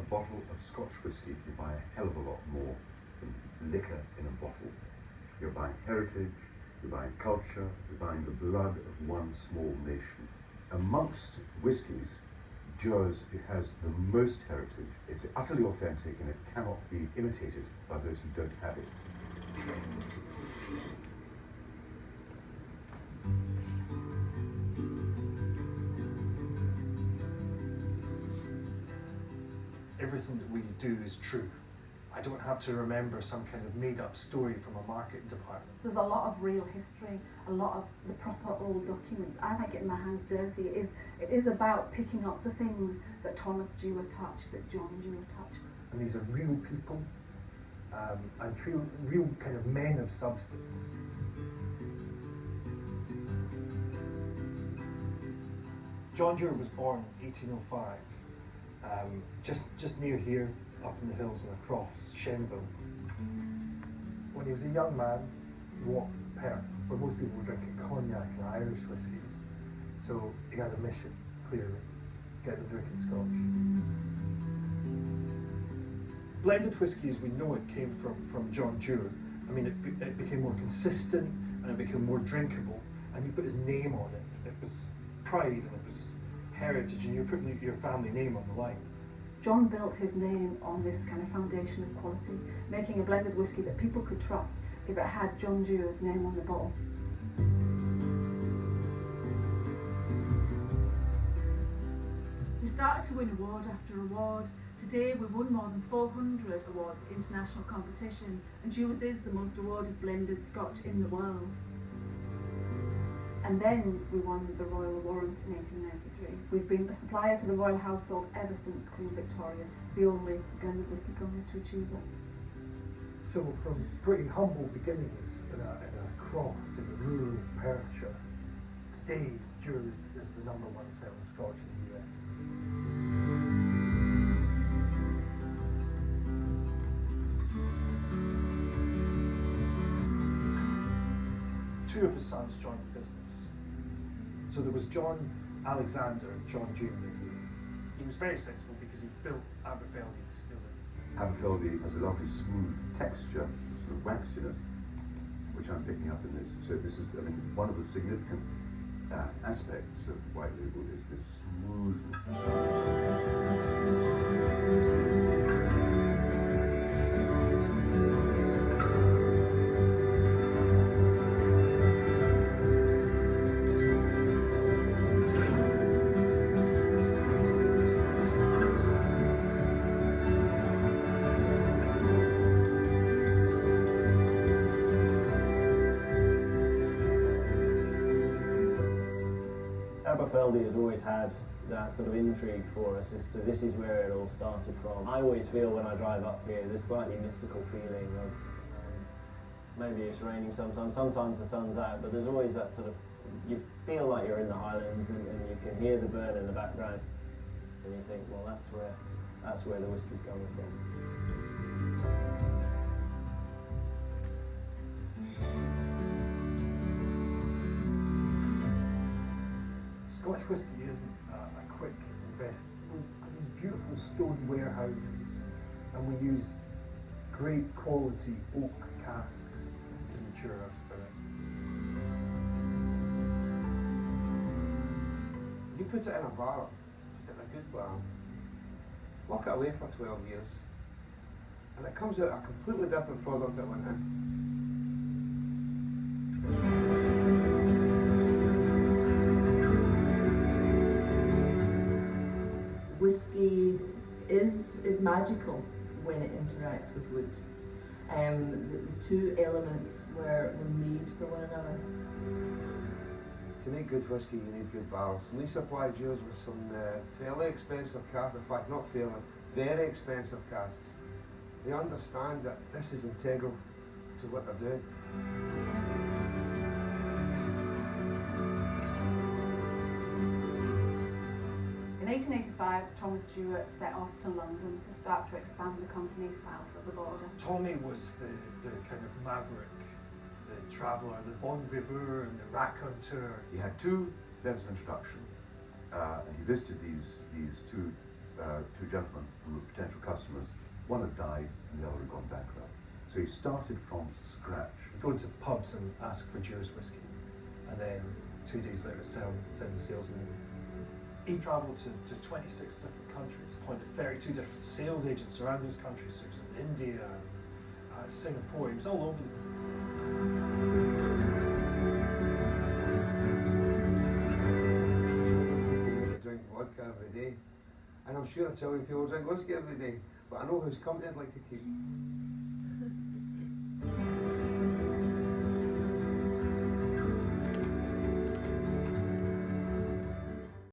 bottle of Scotch whisky, you buy a hell of a lot more than liquor in a bottle. You're buying heritage, you're buying culture, you're buying the blood of one small nation. Amongst whiskies, Dewar's has the most heritage. It's utterly authentic and it cannot be imitated by those who don't have it. Everything that we do is true. I don't have to remember some kind of made-up story from a market department. There's a lot of real history, a lot of the proper old documents. I like getting my hands dirty. It is about picking up the things that Thomas Dewar touched, that John Dewar touched. And these are real people, and real kind of men of substance. John Dewar was born in 1805, just near here, up in the hills in the Crofts, Shenville. When he was a young man, he walked to Perth, where most people were drinking cognac and Irish whiskies. So he had a mission, clearly, get them drinking Scotch. Blended whisky as we know it came from John Dewar. I mean, it became more consistent and it became more drinkable, and he put his name on it. It was pride and it was heritage, and you're putting your family name on the line. John built his name on this kind of foundation of quality, making a blended whisky that people could trust if it had John Dewar's name on the bottle. We started to win award after award. Today we won more than 400 awards at international competition, and Dewar's is the most awarded blended Scotch in the world. And then we won the Royal Warrant in 1893. We've been a supplier to the Royal Household ever since Queen Victoria, the only blended whisky company to achieve it. So from pretty humble beginnings in a croft in the rural Perthshire, today Dewar's is the #1 selling Scotch in the US. Two of his sons joined the business. So there was John Alexander and John Junior. He was very sensible because he built Aberfeldy Distillery. Aberfeldy has a lovely smooth texture, sort of waxiness, which I'm picking up in this. So this is, I mean, one of the significant aspects of white label is this smooth. Aberfeldy has always had that sort of intrigue for us as to this is where it all started from. I always feel when I drive up here this slightly mystical feeling of maybe it's raining sometimes the sun's out, but there's always that sort of, you feel like you're in the Highlands and you can hear the burn in the background and you think, well, that's where the whiskey's coming from. Scotch whisky isn't a quick investment. We've got these beautiful stone warehouses and we use great quality oak casks to mature our spirit. You put it in a barrel, put it in a good barrel, lock it away for 12 years, and it comes out a completely different product that went in. Whiskey is magical when it interacts with wood. The two elements were made for one another. To make good whiskey, you need good barrels. We supply Dewar's with some fairly expensive casks. In fact, not fairly, very expensive casks. They understand that this is integral to what they're doing. In 1885, Thomas Dewar set off to London to start to expand the company south of the border. Tommy was the kind of maverick, the traveller, the bon viveur and the raconteur. He had two letters of introduction, and he visited these two two gentlemen who were potential customers. One had died and the other had gone bankrupt. So he started from scratch. Go to pubs and ask for Dewar's whiskey, and then 2 days later send the salesman. He travelled to 26 different countries, appointed 32 different sales agents around those countries. So he was in India, Singapore, he was all over the place. I drink vodka every day, and I'm sure Italian people drink whiskey every day, but I know whose company I'd like to keep.